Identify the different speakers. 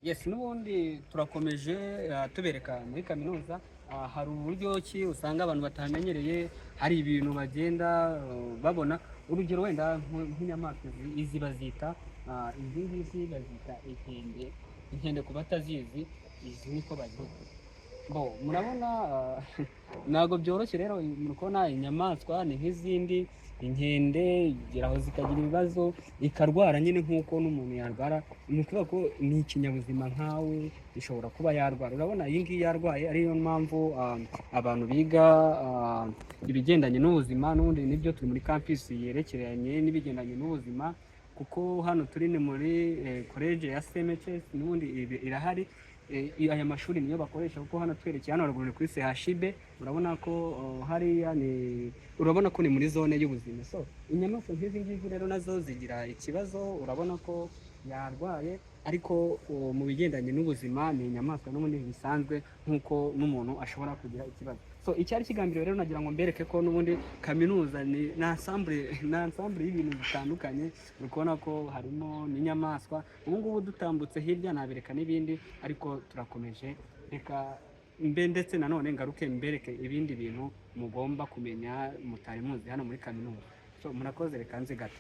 Speaker 1: Yes, n'ubundi turakomeje tubereka muri kaminuza hari uburyo ki usanga abantu batamenyereye, hari ibintu bagenda babona. Urugero wenda nk'inyamaswa izi bazita izi ngizi bazita inkende. Inkende ku batazizi izi niko bazita. Murabona ntabwo byoroshye rero muri kubona inyamaswa ni nk'izindi. Inkende igeraho zikagira ibibazo ikarwara nyine nk'uko n'umuntu yarwara. Ni ukuvuga ko ni ikinyabuzima nkawe ishobora kuba yarwara. Urabona iyi ngiyi yarwaye, ariyo mpamvu abantu biga ibigendanye n'ubuzima, n'ubundi nibyo turi muri campus yerekeranye n'ibigendanye n'ubuzima, kuko hano turi ni muri college ya CMHS, n'ubundi irahari. Aya mashuri niyo bakoresha, kuko hano twerekeye hano haruguru kuri CHB, urabona ko hariya ni urabona ko ni muri zone y'ubuzima. So inyamaswa nk'izi ngizi rero nazo zigira ikibazo, urabona ko yarwaye, ariko mu bigendanye n'ubuzima ni inyamaswa n'ubundi bisanzwe nk'uko n'umuntu ashobora kugira ikibazo. So icyari kigambiriwe rero nagira ngo mbereke ko n'ubundi kaminuza ni ensemble y'ibintu bitandukanye. Uri kubona ko harimo n'inyamaswa. Ubu ngubu dutambutse hirya nabereka n'ibindi, ariko turakomeje. Reka ndetse nanone ngaruke mbereke ibindi bintu mugomba kumenya mutari muzi hano muri kaminuza. So murakoze, reka nze gato.